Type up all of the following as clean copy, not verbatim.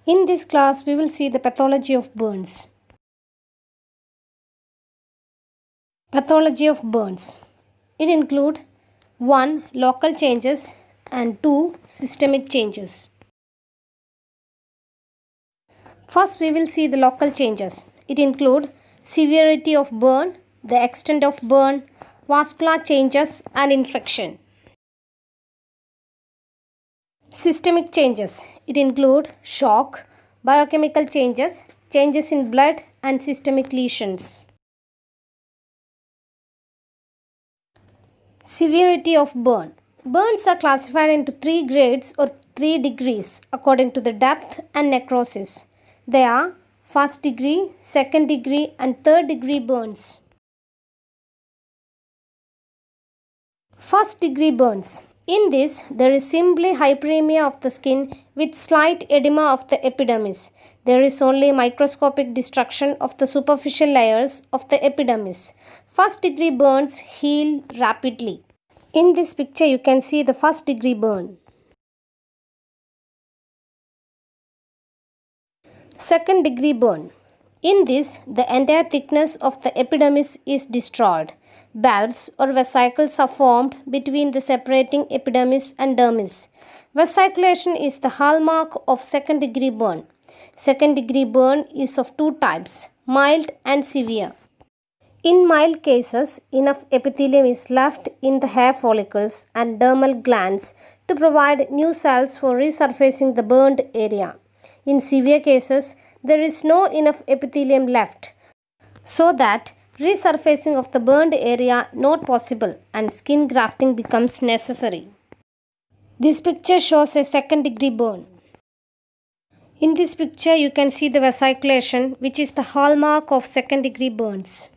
In this class, we will see the pathology of burns. Pathology of burns. It includes 1. Local changes and 2. Systemic changes. First, we will see the local changes. It includes severity of burn, the extent of burn, vascular changes and infection. Systemic changes. It includes shock, biochemical changes, changes in blood and systemic lesions. Severity of burn. Burns are classified into 3 grades or 3 degrees according to the depth and necrosis. They are first degree, second degree and third degree burns. First degree burns. In this, there is simply hyperemia of the skin with slight edema of the epidermis. There is only microscopic destruction of the superficial layers of the epidermis. First degree burns heal rapidly. In this picture, you can see the first degree burn. Second degree burn. In this, the entire thickness of the epidermis is destroyed. Bulbs or vesicles are formed between the separating epidermis and dermis. Vesiculation is the hallmark of second degree burn. Second degree burn is of 2 types, mild and severe. In mild cases, enough epithelium is left in the hair follicles and dermal glands to provide new cells for resurfacing the burned area. In severe cases, there is no enough epithelium left, so that resurfacing of the burned area not possible and skin grafting becomes necessary. This picture shows a second degree burn. In this picture, you can see the vesiculation, which is the hallmark of second degree burns.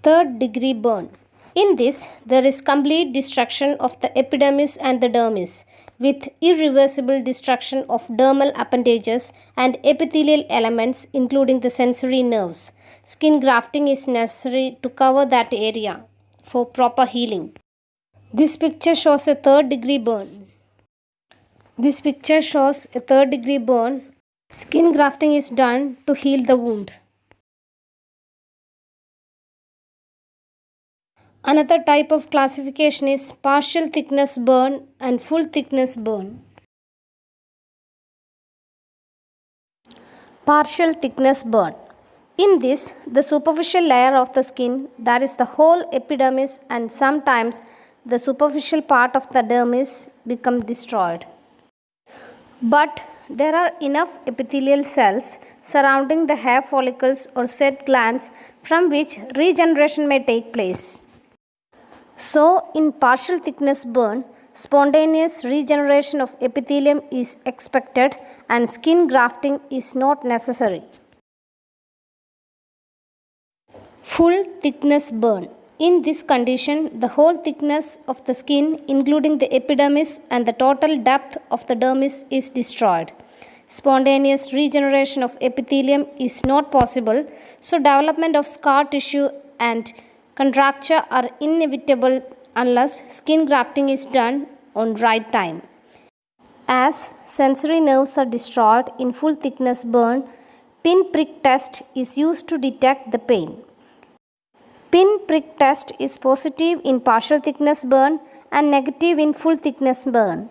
Third degree burn. In this, there is complete destruction of the epidermis and the dermis, with irreversible destruction of dermal appendages and epithelial elements including the sensory nerves. Skin grafting is necessary to cover that area for proper healing. This picture shows a third degree burn. This picture shows a third degree burn. Skin grafting is done to heal the wound. Another type of classification is partial thickness burn and full thickness burn. Partial thickness burn. In this, the superficial layer of the skin, that is the whole epidermis and sometimes the superficial part of the dermis, become destroyed. But there are enough epithelial cells surrounding the hair follicles or set glands from which regeneration may take place. So, in partial thickness burn, spontaneous regeneration of epithelium is expected and skin grafting is not necessary. Full thickness burn. In this condition, the whole thickness of the skin, including the epidermis and the total depth of the dermis, is destroyed. Spontaneous regeneration of epithelium is not possible, so development of scar tissue and contracture are inevitable unless skin grafting is done on right time. As sensory nerves are destroyed in full thickness burn, pinprick test is used to detect the pain. Pinprick test is positive in partial thickness burn and negative in full thickness burn.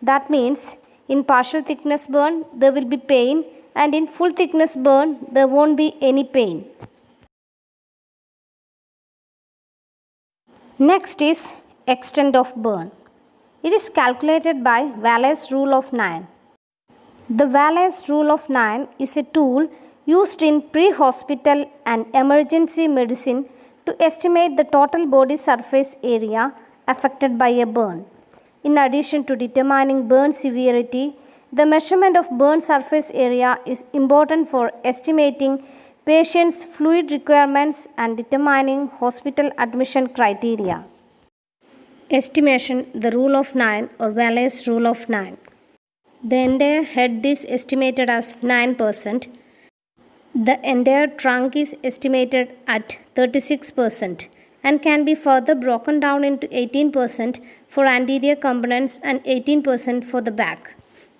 That means in partial thickness burn there will be pain and in full thickness burn there won't be any pain. Next is extent of burn. It is calculated by Wallace Rule of 9. The Wallace Rule of 9 is a tool used in pre-hospital and emergency medicine to estimate the total body surface area affected by a burn. In addition to determining burn severity, the measurement of burn surface area is important for estimating patients' fluid requirements and determining hospital admission criteria. Estimation, the rule of 9 or Wallace rule of 9. The entire head is estimated as 9%. The entire trunk is estimated at 36% and can be further broken down into 18% for anterior components and 18% for the back.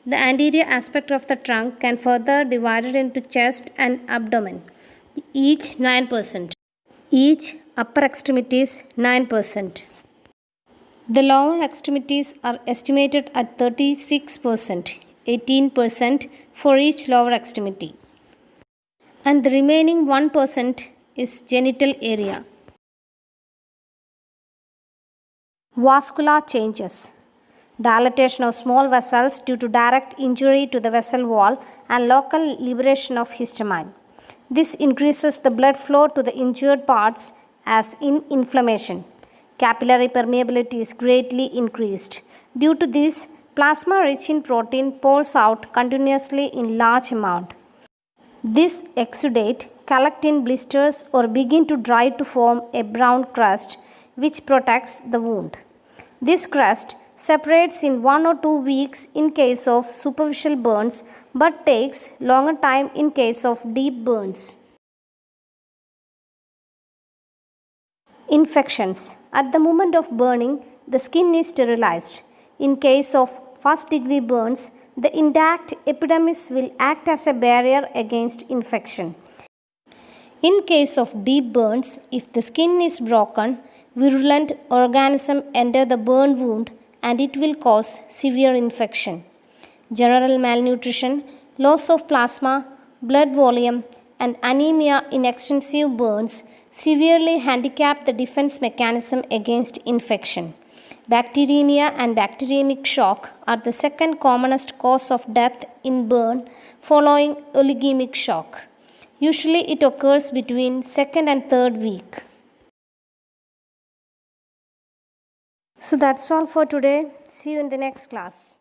The anterior aspect of the trunk can further divided into chest and abdomen, each 9%. Each upper extremities 9%. The lower extremities are estimated at 36%, 18% for each lower extremity. And the remaining 1% is genital area. Vascular changes. Dilatation of small vessels due to direct injury to the vessel wall and local liberation of histamine. This increases the blood flow to the injured parts as in inflammation. Capillary permeability is greatly increased. Due to this, plasma rich in protein pours out continuously in large amount. This exudate collect in blisters or begin to dry to form a brown crust which protects the wound. This crust separates in 1 or 2 weeks in case of superficial burns but takes longer time in case of deep burns. Infections. At the moment of burning, the skin is sterilized. In case of first degree burns, the intact epidermis will act as a barrier against infection. In case of deep burns, if the skin is broken, virulent organism enter the burn wound and it will cause severe infection. General malnutrition, loss of plasma, blood volume, and anemia in extensive burns severely handicap the defense mechanism against infection. Bacteremia and bacteremic shock are the second commonest cause of death in burn following oligemic shock. Usually it occurs between second and third week. So that's all for today. See you in the next class.